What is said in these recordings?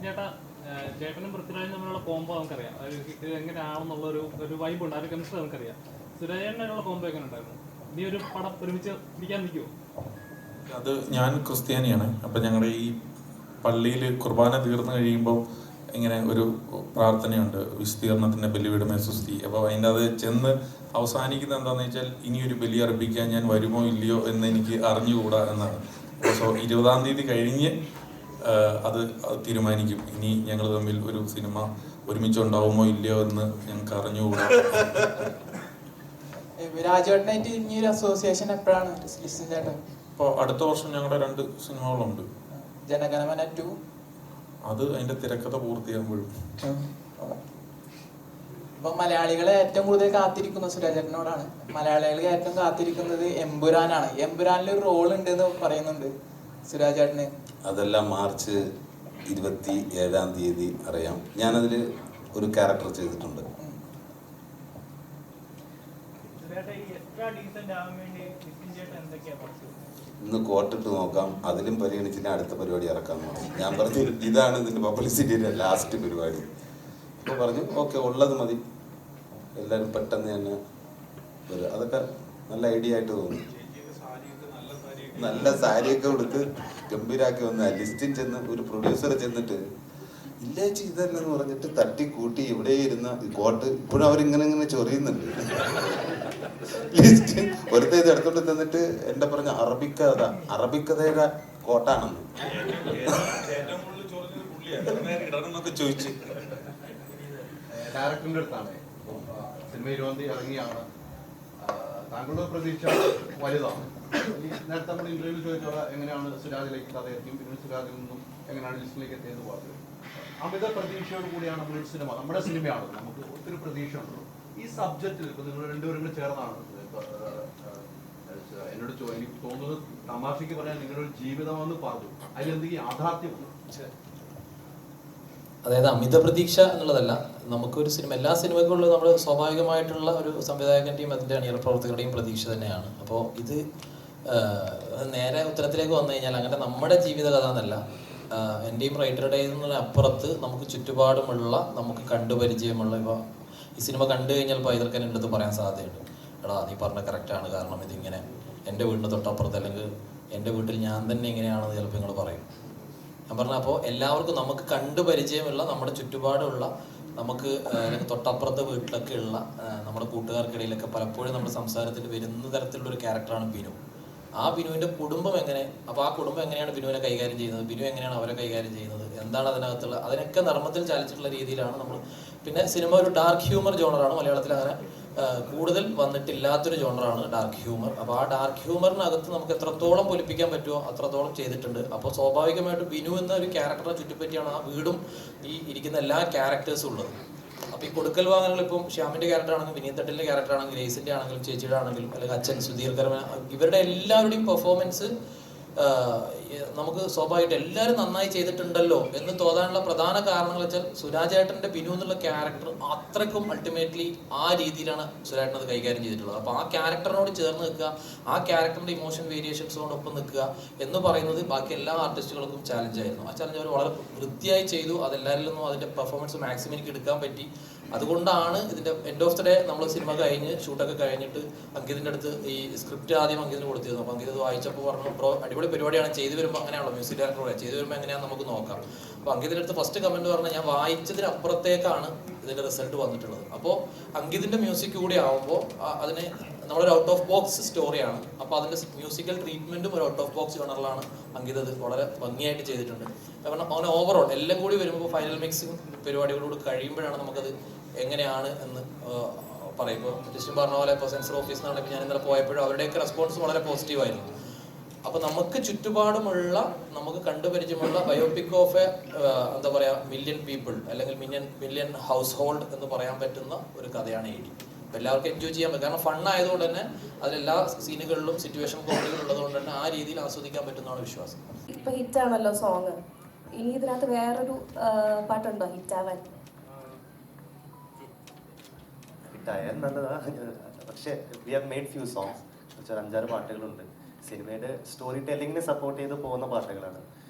ചേട്ടാ, ചേട്ടനും പൃഥ്വിരാജും തമ്മിലുള്ള കോംബോ നമുക്കറിയാം. ഇത് എങ്ങനെയാണെന്നുള്ള ഒരു വൈബ് ഉണ്ട്, ആ ഒരു കെമിസ്ട്രി നമുക്കറിയാം. സുരേഷനുള്ള കോംബോ എങ്ങനെ ഉണ്ടായിരുന്നു? നീ ഒരു പടം ഒരുമിച്ച് പിടിക്കാൻ നിൽക്കുമോ? അത് ഞാൻ ക്രിസ്ത്യാനിയാണ്. അപ്പം ഞങ്ങളുടെ ഈ പള്ളിയിൽ കുർബാന തീർന്നു കഴിയുമ്പോൾ ഇങ്ങനെ ഒരു പ്രാർത്ഥനയുണ്ട്, വിശദീകരണത്തിൻ്റെ ബലിവിടുമേ സുസ്തി. അപ്പോൾ അതിൻ്റെ അത് ചെന്ന് അവസാനിക്കുന്നത് എന്താണെന്ന് വെച്ചാൽ, ഇനിയൊരു ബലി അർപ്പിക്കാൻ ഞാൻ വരുമോ ഇല്ലയോ എന്ന് എനിക്ക് അറിഞ്ഞുകൂടാ എന്നാണ്. അപ്പോൾ 20-ാം തീയതി കഴിഞ്ഞ് അത് തീരുമാനിക്കും. ഇനി ഞങ്ങൾ തമ്മിൽ ഒരു സിനിമ ഒരുമിച്ചുണ്ടാവുമോ ഇല്ലയോ എന്ന് ഞങ്ങൾക്ക് അറിഞ്ഞുകൂടാ. രാജുവേട്ടനായിട്ട് ഇനിയൊരു അസോസിയേഷൻ എപ്പോഴാണ് ചേട്ടൻ? ഇപ്പോൾ അടുത്ത വർഷം ഞങ്ങളുടെ 2 സിനിമകളുണ്ട്. ജനഗണമന 2 അത് അതിന്റെ തിരക്കഥ പൂർത്തിയാകുമ്പോഴും. ഇപ്പൊ മലയാളികളെ ഏറ്റവും കൂടുതൽ കാത്തിരിക്കുന്നത് സുരാജേട്ടനോടാണ്. മലയാളികൾ ഏറ്റവും കാത്തിരിക്കുന്നത് എമ്പുരാനാണ്. എമ്പുരാനിൽ ഒരു റോൾ ഉണ്ട് എന്ന് പറയുന്നുണ്ട് സുരാജേട്ടന്. അതെല്ലാം മാർച്ച് 27-ാം തീയതി അറിയാം. ഞാനതിൽ ഒരു ക്യാരക്ടർ ചെയ്തിട്ടുണ്ട്. ഇന്ന് കോട്ടിട്ട് നോക്കാം, അതിലും പരിഗണിച്ചിട്ട് അടുത്ത പരിപാടി ഇറക്കാൻ പറഞ്ഞു. ഞാൻ പറഞ്ഞു ഇതാണ് ഇതിൻ്റെ പബ്ലിസിറ്റിയുടെ ലാസ്റ്റ് പരിപാടി. അപ്പോൾ പറഞ്ഞു ഓക്കെ, ഉള്ളത് മതി, എല്ലാവരും പെട്ടെന്ന് തന്നെ വരും. അതൊക്കെ നല്ല ഐഡിയ ആയിട്ട് തോന്നി. നല്ല സാരിയൊക്കെ കൊടുത്ത് ഗംഭീരാക്കി വന്ന ലിസ്റ്റിൽ ചെന്ന് ഒരു പ്രൊഡ്യൂസർ ചെന്നിട്ട് ഇല്ലേച്ചി ഇതല്ലെന്ന് പറഞ്ഞിട്ട് തട്ടിക്കൂട്ടി ഇവിടെ ഇരുന്ന കോട്ട് ഇപ്പോഴും അവരിങ്ങനെ ചൊറിയുന്നുണ്ട്. ലിസ്റ്റ് ഒരുത്ത ഇത് എടുത്തോണ്ട് തന്നിട്ട് എന്റെ പറഞ്ഞ അറബിക്കഥയുടെ കോട്ടാണെന്ന് ചോദിച്ചു. ഡയറക്ടറിന്റെ അടുത്താണ് സിനിമ 20-ാം തീയതി ഇറങ്ങിയാണ്. താങ്കളുടെ പ്രതീക്ഷ വലുതാണ്. നേരത്തെ നമ്മൾ ഇന്റർവ്യൂ ചോദിച്ചോളാം, എങ്ങനെയാണ് സുരാജിലേക്ക് കഥ എത്തിയും, പിന്നെ സുരാജിൽ നിന്നും എങ്ങനെയാണ് ലിസ്റ്റിലേക്ക് എത്തിയെന്ന് പറഞ്ഞത്. അമിത പ്രതീക്ഷയോട് കൂടിയാണ് നമ്മളൊരു സിനിമ, നമ്മുടെ സിനിമയാണ്, നമുക്ക് ഒത്തിരി പ്രതീക്ഷ ഉണ്ടല്ലോ ഈ സബ്ജക്റ്റിൽ. ഇപ്പൊ നിങ്ങൾ രണ്ടുപേരും കൂടെ ചേർന്നാണ് എന്നോട് എനിക്ക് തോന്നുന്നത്, തമാശയ്ക്ക് പറയാൻ നിങ്ങളുടെ ഒരു ജീവിതമെന്ന് പറഞ്ഞു, അതിലെന്തെങ്കിലും യാഥാർത്ഥ്യമുണ്ട്? അതായത് അമിത പ്രതീക്ഷ എന്നുള്ളതല്ല, നമുക്കൊരു സിനിമ, എല്ലാ സിനിമകളിലും നമ്മൾ സ്വാഭാവികമായിട്ടുള്ള ഒരു സംവിധായകൻ്റെയും അതിൻ്റെ അണിയറ പ്രവർത്തകരുടെയും പ്രതീക്ഷ തന്നെയാണ്. അപ്പോൾ ഇത് നേരെ ഉത്തരത്തിലേക്ക് വന്നു കഴിഞ്ഞാൽ അങ്ങനെ നമ്മുടെ ജീവിത കഥ എന്നല്ല, എൻ്റെയും റൈറ്ററുടെയും അപ്പുറത്ത് നമുക്ക് ചുറ്റുപാടുമുള്ള, നമുക്ക് കണ്ടുപരിചയമുള്ള, ഇപ്പോൾ ഈ സിനിമ കണ്ടു കഴിഞ്ഞാൽ പൈതൃക്കൻ എൻ്റെ അടുത്ത് പറയാൻ സാധ്യതയുണ്ട്, എടാ നീ പറഞ്ഞ കറക്റ്റാണ്, കാരണം ഇതിങ്ങനെ എൻ്റെ വീടിൻ്റെ തൊട്ടപ്പുറത്ത് അല്ലെങ്കിൽ എൻ്റെ വീട്ടിൽ ഞാൻ തന്നെ ഇങ്ങനെയാണെന്ന് ചിലപ്പോൾ നിങ്ങൾ പറയും. ഞാൻ പറഞ്ഞ അപ്പോൾ എല്ലാവർക്കും നമുക്ക് കണ്ടുപരിചയമുള്ള, നമ്മുടെ ചുറ്റുപാടുള്ള, നമുക്ക് അല്ലെങ്കിൽ തൊട്ടപ്പുറത്തെ വീട്ടിലൊക്കെ ഉള്ള നമ്മുടെ കൂട്ടുകാർക്കിടയിലൊക്കെ പലപ്പോഴും നമ്മുടെ സംസാരത്തിൽ വരുന്ന തരത്തിലുള്ള ഒരു ക്യാരക്ടറാണ് ബിനു. ആ ബിനുവിൻ്റെ കുടുംബം എങ്ങനെ, അപ്പോൾ ആ കുടുംബം എങ്ങനെയാണ് ബിനുവിനെ കൈകാര്യം ചെയ്യുന്നത്, ബിനു എങ്ങനെയാണ് അവരെ കൈകാര്യം ചെയ്യുന്നത്, എന്താണ് അതിനകത്തുള്ള, അതിനൊക്കെ നർമ്മത്തിൽ ചാലിച്ചിട്ടുള്ള രീതിയിലാണ് നമ്മൾ. പിന്നെ സിനിമ ഒരു ഡാർക്ക് ഹ്യൂമർ ജോണറാണ്, മലയാളത്തിൽ അങ്ങനെ കൂടുതൽ വന്നിട്ടില്ലാത്തൊരു ജോണറാണ് ഡാർക്ക് ഹ്യൂമർ. അപ്പോൾ ആ ഡാർക്ക് ഹ്യൂമറിനകത്ത് നമുക്ക് എത്രത്തോളം പൊലിപ്പിക്കാൻ പറ്റുമോ അത്രത്തോളം ചെയ്തിട്ടുണ്ട്. അപ്പോൾ സ്വാഭാവികമായിട്ടും ബിനു എന്ന ഒരു ക്യാരക്ടറെ ചുറ്റിപ്പറ്റിയാണ് ആ വീടും ഈ ഇരിക്കുന്ന എല്ലാ ക്യാരക്ടേഴ്സും ഉള്ളത്. അപ്പോൾ ഈ കൊടുക്കൽ വാങ്ങലുകൾ ഇപ്പം ശ്യാമിൻ്റെ ക്യാരക്ടർ ആണെങ്കിലും വിനീത് തട്ടിലിൻ്റെ ക്യാരക്ടർ ആണെങ്കിലും ഗ്രേസിൻ്റെ ആണെങ്കിലും ചേച്ചിയുടെ ആണെങ്കിലും അല്ലെങ്കിൽ അച്ഛൻ സുധീർ കരമന, ഇവരുടെ എല്ലാവരുടെയും പെർഫോമൻസ് നമുക്ക് സ്വാഭാവികമായിട്ട് എല്ലാവരും നന്നായി ചെയ്തിട്ടുണ്ടല്ലോ എന്ന് തോന്നാനുള്ള പ്രധാന കാരണങ്ങൾ വെച്ചാൽ സുരാജേട്ടൻ്റെ ബിനു എന്നുള്ള ക്യാരക്ടർ അത്രയ്ക്കും അൾട്ടിമേറ്റ്ലി ആ രീതിയിലാണ് സുരാജേട്ടൻ അത് കൈകാര്യം ചെയ്തിട്ടുള്ളത്. അപ്പോൾ ആ ക്യാരക്ടറിനോട് ചേർന്ന് നിൽക്കുക, ആ ക്യാരക്ടറിൻ്റെ ഇമോഷൻ വേരിയേഷൻസോടൊപ്പം നിൽക്കുക എന്ന് പറയുന്നത് ബാക്കി എല്ലാ ആർട്ടിസ്റ്റുകൾക്കും ചാലഞ്ചായിരുന്നു. ആ ചാലഞ്ച് അവർ വളരെ വൃത്തിയായി ചെയ്തു. അതെല്ലാവരിൽ നിന്നും അതിൻ്റെ പെർഫോമൻസ് മാക്സിമം എനിക്ക് എടുക്കാൻ പറ്റി. അതുകൊണ്ടാണ് ഇതിൻ്റെ എൻഡ് ഓഫ് ദ ഡേ നമ്മൾ സിനിമ കഴിഞ്ഞ് ഷൂട്ടൊക്കെ കഴിഞ്ഞിട്ട് അങ്കിതിൻ്റെ അടുത്ത് ഈ സ്ക്രിപ്റ്റ് ആദ്യം അങ്കിതിന് കൊടുത്തിരുന്നു. അപ്പോൾ അങ്കിത് വായിച്ചപ്പോൾ പറഞ്ഞു, ബ്രോ അടിപൊളി പരിപാടിയാണ്, ചെയ്തു വരുമ്പോൾ അങ്ങനെയാണല്ലോ മ്യൂസിക് ഡയറക്ടർ പറയാം, ചെയ്തു വരുമ്പോൾ എങ്ങനെയാണെന്ന് നമുക്ക് നോക്കാം. അപ്പോൾ അങ്കിതിൻ്റെ അടുത്ത് ഫസ്റ്റ് കമൻറ്റ് പറഞ്ഞാൽ ഞാൻ വായിച്ചതിനപ്പുറത്തേക്കാണ് ഇതിൻ്റെ റിസൾട്ട് വന്നിട്ടുള്ളത്. അപ്പോൾ അങ്കിതിൻ്റെ മ്യൂസിക് കൂടി ആകുമ്പോൾ അതിന് നമ്മളൊരു ഔട്ട് ഓഫ് ബോക്സ് സ്റ്റോറിയാണ്. അപ്പോൾ അതിൻ്റെ മ്യൂസിക്കൽ ട്രീറ്റ്മെൻറ്റും ഒരു ഔട്ട് ഓഫ് ബോക്സ് ജോണറിലാണ് അങ്കിത് അത് വളരെ ഭംഗിയായിട്ട് ചെയ്തിട്ടുണ്ട്. കാരണം അവന് ഓവറോൾ എല്ലാം കൂടി വരുമ്പോൾ ഫൈനൽ മിക്സിങ് പരിപാടികളോട് കഴിയുമ്പോഴാണ് നമുക്കത് എങ്ങനെയാണ് എന്ന് പറയും. ഇപ്പോൾ ജിസ്റ്റിൻ പറഞ്ഞ പോലെ ഇപ്പോൾ സെൻസർ ഓഫീസിൽ നിന്നാണെങ്കിൽ ഞാൻ ഇന്നലെ പോയപ്പോഴും അവരുടെയൊക്കെ റെസ്പോൺസ് വളരെ പോസിറ്റീവായിരുന്നു. അപ്പോൾ നമുക്ക് ചുറ്റുപാടുമുള്ള, നമുക്ക് കണ്ടുപരിചയമുള്ള ബയോപിക് ഓഫ് എ എന്താ പറയുക മില്യൺ പീപ്പിൾ അല്ലെങ്കിൽ മില്യൺ ഹൗസ് ഹോൾഡ് എന്ന് പറയാൻ പറ്റുന്ന ഒരു കഥയാണ് എ ഡി. അപ്പോൾ എല്ലാവർക്കും എൻജോയ് ചെയ്യാൻ പറ്റും. കാരണം ഫണ്ണായതുകൊണ്ട് തന്നെ അതിലെല്ലാ സീനുകളിലും സിറ്റുവേഷൻ കോമഡികൾ ഉള്ളതുകൊണ്ട് തന്നെ ആ രീതിയിൽ ആസ്വദിക്കാൻ പറ്റുന്നതാണ് വിശ്വാസം. ഇപ്പൊ ഹിറ്റാണല്ലോ സോങ്, ഇനി ഇതിനകത്ത് വേറൊരു പാട്ടുണ്ടോ ഹിറ്റാവാൻ? ഹിറ്റായാൽ നല്ലതാണ്, പക്ഷേ we have made few songs, 5-6 പാട്ടുകളുണ്ട്. സിനിമയുടെ സ്റ്റോറി ടെല്ലിങ്ങിനെ സപ്പോർട്ട് ചെയ്ത് പോകുന്ന പാട്ടുകളാണ്.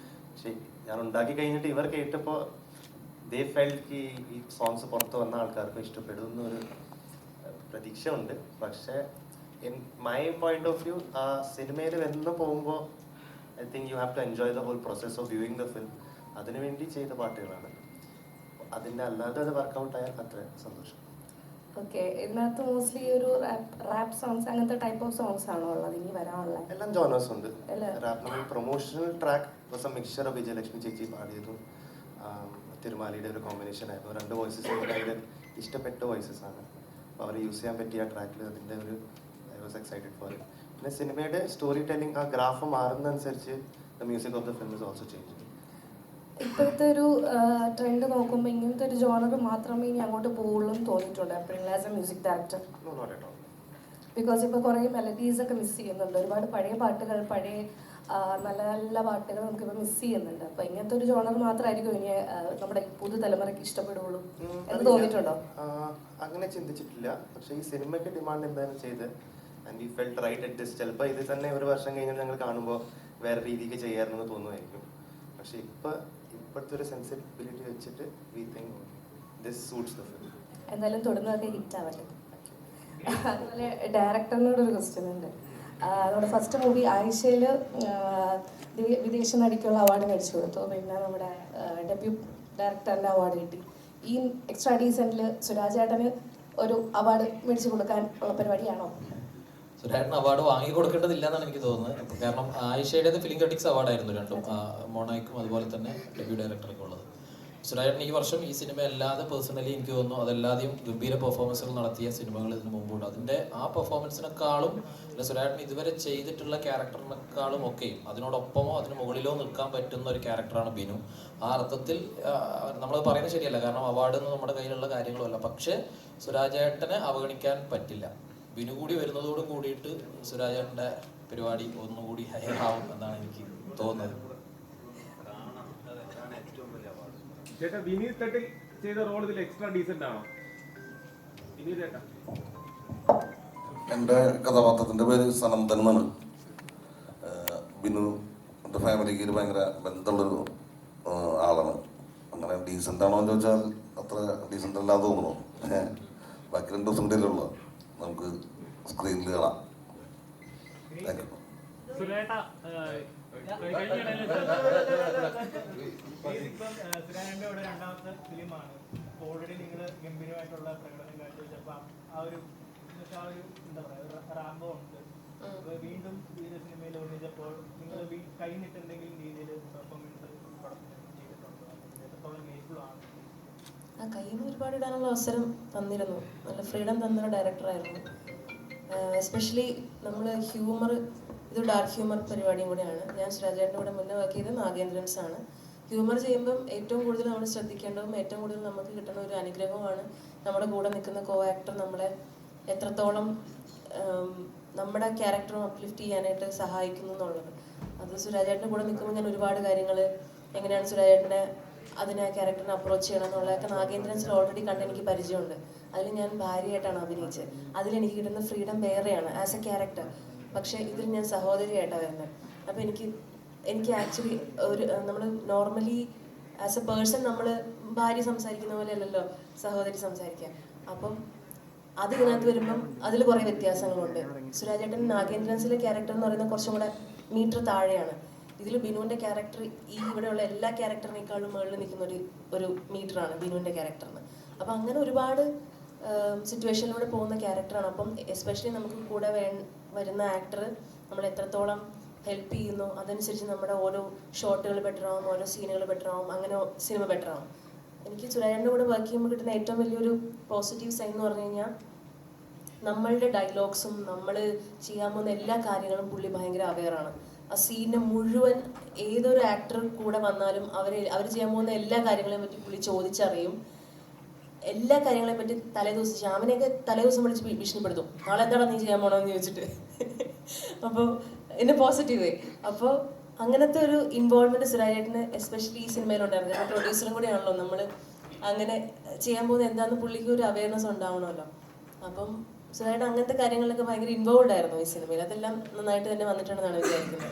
പക്ഷേ ഞാൻ ഉണ്ടാക്കി കഴിഞ്ഞിട്ട് ഇവർ കേട്ടപ്പോൾ ദേ ഫെൽറ്റ് ഈ സോങ്സ് പുറത്ത് വന്ന ആൾക്കാർക്ക് ഇഷ്ടപ്പെടും എന്നൊരു പ്രതീക്ഷ ഉണ്ട്. പക്ഷേ in my point of view ആ സിനിമയിൽ വന്ന് പോകുമ്പോൾ I think you have to enjoy the whole process of viewing the film. അതിനുവേണ്ടി ചെയ്ത പാട്ടുകളാണ്. അതിൻ്റെ അല്ലാതെ അത് വർക്കൗട്ട് ആയാൽ അത്ര സന്തോഷം. ഓക്കെ, ഇതിനകത്ത് മോസ്റ്റ്ലി ഒരു റാപ്പ് സോങ്സ് അങ്ങനത്തെ ടൈപ്പ് ഓഫ് സോങ്സ് ആണോ ഉള്ളത് ഇനി വരാനുള്ള? എല്ലാം ജോണേഴ്സ് ഉണ്ട്. അല്ലേ? റാപ്പ് നമ്മൾ promotional track was A mixture of Vijayalakshmi ചേച്ചി പാടിയതും തിരുമാലിയുടെ ഒരു കോമ്പിനേഷൻ ആയിരുന്നു. 2 വോയിസസ് എനിക്ക് അതിൽ ഇഷ്ടപ്പെട്ട വോയിസസ് ആണ്. അപ്പോൾ അവർ യൂസ് ചെയ്യാൻ പറ്റിയ ട്രാക്കിൽ അതിൻ്റെ ഒരു I was excited for it. പിന്നെ സിനിമയുടെ സ്റ്റോറി ടെല്ലിംഗ് ആ ഗ്രാഫ് മാറുന്നതനുസരിച്ച് the music of the film is also change. ഇപ്പോഴത്തെ ഒരു ട്രെൻഡ് നോക്കുമ്പോൾ ഇങ്ങനത്തെ ഒരു ജോണർ മാത്രമേ ഇനി അങ്ങോട്ട് പോകുള്ളൂ എന്ന് തോന്നിയിട്ടുണ്ട് എപ്പോഴെങ്കിലും as A music director? Because ഇപ്പോൾ കുറേ മെലഡീസ് ഒക്കെ മിസ് ചെയ്യുന്നുണ്ട്. ഒരുപാട് പഴയ പാട്ടുകൾ, പഴയ നല്ല നല്ല പാട്ടുകൾ നമുക്കിപ്പോൾ മിസ് ചെയ്യുന്നുണ്ട്. അപ്പോൾ ഇങ്ങനത്തെ ഒരു ജോണർ മാത്രമായിരിക്കും ഇനി നമ്മുടെ പുതുതലമുറയ്ക്ക് ഇഷ്ടപ്പെടുള്ളൂ എന്ന് തോന്നിയിട്ടുണ്ടോ? അങ്ങനെ ചിന്തിച്ചിട്ടില്ല. പക്ഷേ ഈ സിനിമയ്ക്ക് ഡിമാൻഡ് എന്തായാലും ചെയ്ത് and we felt right at this. ചിലപ്പോൾ ഇത് തന്നെ ഒരു വർഷം കഴിഞ്ഞാൽ ഞങ്ങൾ കാണുമ്പോൾ വേറെ രീതിക്ക് ചെയ്യാറുണ്ടെന്ന് തോന്നുമായിരിക്കും. പക്ഷേ ഇപ്പോഴത്തെ ഒരു സെൻസിബിലിറ്റി വെച്ചിട്ട് we think this suits the film. എന്തായാലും തൊടുന്നതൊക്കെ ഹിറ്റ് ആവട്ടെ. അതുപോലെ ഡയറക്ടറിനോടൊരു ക്വസ്റ്റ്യൻ ഉണ്ട്. നമ്മുടെ ഫസ്റ്റ് മൂവി ആയിഷയിൽ വിദേശ നടിക്കുള്ള അവാർഡ് മേടിച്ചു കൊടുത്തു. പിന്നെ നമ്മുടെ ഡെബ്യൂ ഡയറക്ടറിൻ്റെ അവാർഡ് കിട്ടി. ഈ എക്സ്ട്രാ ഡീസൻറ്റിൽ സുരാജ് ഏട്ടന് ഒരു അവാർഡ് മേടിച്ചു കൊടുക്കാൻ ഉള്ള പരിപാടിയാണോ? സുരാജേട്ടന് അവാർഡ് വാങ്ങി കൊടുക്കേണ്ടതില്ല എന്നാണ് എനിക്ക് തോന്നുന്നത്. കാരണം ആയിഷയുടേത് ഫിലിം ക്രിറ്റിക്സ് അവാർഡായിരുന്നു രണ്ടും, മോണോയ്ക്കും അതുപോലെ തന്നെ ഡെബ്യൂ ഡയറക്ടർക്കും ഉള്ളത്. സുരാജേട്ടൻ ഈ വർഷം ഈ സിനിമ അല്ലാതെ പേഴ്സണലി എനിക്ക് തോന്നുന്നു അതല്ലാതെയും ഗംഭീര പെർഫോമൻസുകൾ നടത്തിയ സിനിമകൾ ഇതിന് മുമ്പുണ്ട്. അതിൻ്റെ ആ പെർഫോമൻസിനേക്കാളും സുരാജേട്ടൻ ഇതുവരെ ചെയ്തിട്ടുള്ള ക്യാരക്ടറിനേക്കാളും ഒക്കെയും അതിനോടൊപ്പമോ അതിന് മുകളിലോ നിൽക്കാൻ പറ്റുന്ന ഒരു ക്യാരക്ടറാണ് ബിനു. ആ അർത്ഥത്തിൽ നമ്മൾ പറയുന്നത് ശരിയല്ല, കാരണം അവാർഡൊന്നും നമ്മുടെ കയ്യിലുള്ള കാര്യങ്ങളുമല്ല. പക്ഷേ സുരാജേട്ടനെ അവഗണിക്കാൻ പറ്റില്ല. ബിനു കൂടി വരുന്നതോട് കൂടിയിട്ട് സുരാജേട്ടൻ്റെ പരിപാടി ഒന്നുകൂടി ഹയർ ആവും എന്നാണ് എനിക്ക് തോന്നുന്നത്. ചേട്ടാ വിനീത് തട്ടിൽ ചെയ്ത റോൾ ഇതിൽ എക്സ്ട്രാ ഡീസന്റ് ആണോ? വിനീത് ചേട്ടാ, എൻ്റെ കഥാപാത്രത്തിൻ്റെ പേര് സനന്ദൻ എന്നാണ്. ബിനു എൻ്റെ ഫാമിലിക്ക് ഒരു ഭയങ്കര ബന്ധമുള്ളൊരു ആളാണ്. അങ്ങനെ ഡീസൻ്റ് ആണോ എന്ന് ചോദിച്ചാൽ അത്ര ഡീസൻ്റ് അല്ലാതെ തോന്നുന്നു. ബാക്കി 2 ദിവസം കൂടെ ഉള്ളൂ, നമുക്ക് സ്ക്രീനിൽ കാണാം. Thank you. സുരാജന്റെ രണ്ടാമത്തെ ഫിലിമാണ്. ഓൾറെഡി നിങ്ങൾ ഗംഭീരമായിട്ടുള്ള പ്രകടനം കാഴ്ചവെച്ചപ്പോൾ ആ ഒരു എന്താ പറയുക റാമ്പോ ഉണ്ട്. വീണ്ടും ഈ സിനിമയിൽ ഒന്നിച്ചപ്പോൾ നിങ്ങൾ കഴിഞ്ഞിട്ട് എന്തെങ്കിലും രീതിയിൽ പെർഫോമൻസ് ചെയ്തിട്ടുണ്ടോ? എത്രത്തോളം ഗ്രേറ്റ്ഫുൾ ആണ്? ആ കയ്യിൽ നിന്ന് ഒരുപാട് ഇടാനുള്ള അവസരം തന്നിരുന്നു. നല്ല ഫ്രീഡം തന്നൊരു ഡയറക്ടറായിരുന്നു. എസ്പെഷ്യലി നമ്മൾ ഹ്യൂമർ, ഇത് ഡാർക്ക് ഹ്യൂമർ പരിപാടിയും കൂടെയാണ്. ഞാൻ സുരാജേട്ടൻ്റെ കൂടെ മുന്നേ വർക്ക് ചെയ്തത് നാഗേന്ദ്രൻസ് ആണ്. ഹ്യൂമർ ചെയ്യുമ്പം ഏറ്റവും കൂടുതൽ നമ്മൾ ശ്രദ്ധിക്കേണ്ടതും ഏറ്റവും കൂടുതൽ നമുക്ക് കിട്ടുന്ന ഒരു അനുഗ്രഹമാണ് നമ്മുടെ കൂടെ നിൽക്കുന്ന കോ ആക്ടർ നമ്മളെ എത്രത്തോളം നമ്മുടെ ക്യാരക്ടറും അപ്ലിഫ്റ്റ് ചെയ്യാനായിട്ട് സഹായിക്കുന്നു എന്നുള്ളത്. അത് സുരാജേട്ടൻ്റെ കൂടെ നിൽക്കുമ്പോൾ ഞാൻ ഒരുപാട് കാര്യങ്ങൾ എങ്ങനെയാണ് സുരാജേട്ടനെ അതിനെ ആ ക്യാരക്ടറിനെ അപ്രോച്ച് ചെയ്യണം എന്നുള്ളതൊക്കെ നാഗേന്ദ്രൻസിൽ ഓൾറെഡി കണ്ട് എനിക്ക് പരിചയമുണ്ട്. അതിൽ ഞാൻ ഭാര്യയായിട്ടാണ് അഭിനയിച്ചത്. അതിലെനിക്ക് കിട്ടുന്ന ഫ്രീഡം വേറെയാണ് ആസ് എ ക്യാരക്ടർ. പക്ഷേ ഇതിൽ ഞാൻ സഹോദരിയായിട്ടാണ് വരുന്നത്. അപ്പോൾ എനിക്ക് ആക്ച്വലി ഒരു നമ്മൾ നോർമലി ആസ് എ പേഴ്സൺ നമ്മൾ ഭാര്യ സംസാരിക്കുന്ന പോലെ അല്ലല്ലോ സഹോദരി സംസാരിക്കുക. അപ്പം അത് ഇതിനകത്ത് വരുമ്പം അതിൽ കുറേ വ്യത്യാസങ്ങളുണ്ട്. സുരാജേട്ടൻ നാഗേന്ദ്രൻസിലെ ക്യാരക്ടർ എന്ന് പറയുന്നത് കുറച്ചും കൂടെ മീറ്റർ താഴെയാണ്. ഇതിൽ ബിനുവിൻ്റെ ക്യാരക്ടർ ഈ ഇവിടെയുള്ള എല്ലാ ക്യാരക്ടറിനേക്കാളും മുകളിൽ നിൽക്കുന്ന ഒരു മീറ്ററാണ് ബിനുവിൻ്റെ ക്യാരക്ടറിന്. അപ്പം അങ്ങനെ ഒരുപാട് സിറ്റുവേഷനിലൂടെ പോകുന്ന ക്യാരക്ടറാണ്. അപ്പം എസ്പെഷ്യലി നമുക്ക് കൂടെ വരുന്ന ആക്ടർ നമ്മൾ എത്രത്തോളം ഹെൽപ്പ് ചെയ്യുന്നു അതനുസരിച്ച് നമ്മുടെ ഓരോ ഷോട്ടുകൾ ബെറ്റർ ആവും, ഓരോ സീനുകൾ ബെറ്റർ ആവും, അങ്ങനെ സിനിമ ബെറ്റർ ആവും. എനിക്ക് സുരാജേട്ടൻ്റെ കൂടെ വർക്ക് ചെയ്യുമ്പോൾ കിട്ടുന്ന ഏറ്റവും വലിയൊരു പോസിറ്റീവ് സൈൻ എന്ന് പറഞ്ഞു കഴിഞ്ഞാൽ നമ്മളുടെ ഡയലോഗ്സും നമ്മൾ ചെയ്യാൻ പോകുന്ന എല്ലാ കാര്യങ്ങളും പുള്ളി ഭയങ്കര അവെയറാണ്. ആ സീനിനെ മുഴുവൻ ഏതൊരു ആക്ടർ കൂടെ വന്നാലും അവർ ചെയ്യാൻ പോകുന്ന എല്ലാ കാര്യങ്ങളെയും പറ്റി പുള്ളി ചോദിച്ചറിയും. എല്ലാ കാര്യങ്ങളെയും പറ്റി തലേദിവസം ശ്യാമിനെയൊക്കെ തലേദിവസം വിളിച്ച് ഭീഷണിപ്പെടുത്തും, നാളെ എന്താണ് നീ ചെയ്യാൻ പോകണമെന്ന് ചോദിച്ചിട്ട്. അപ്പോൾ എന്നെ പോസിറ്റീവ്. അപ്പോൾ അങ്ങനത്തെ ഒരു ഇൻവോൾവ്മെന്റ് സുരാജേട്ടന് എസ്പെഷ്യലി ഈ സിനിമയിലുണ്ടായിരുന്നു. കാരണം പ്രൊഡ്യൂസറും കൂടെയാണല്ലോ നമ്മൾ. അങ്ങനെ ചെയ്യാൻ പോകുന്നത് എന്താണെന്ന് പുള്ളിക്ക് ഒരു അവയർനെസ് ഉണ്ടാവണമല്ലോ. അപ്പം സുരാജേട്ടൻ അങ്ങനത്തെ കാര്യങ്ങളിലൊക്കെ ഭയങ്കര ഇൻവോൾവ് ആയിരുന്നു ഈ സിനിമയിൽ. അതെല്ലാം നന്നായിട്ട് തന്നെ വന്നിട്ടുണ്ടെന്നാണ് വിചാരിക്കുന്നത്.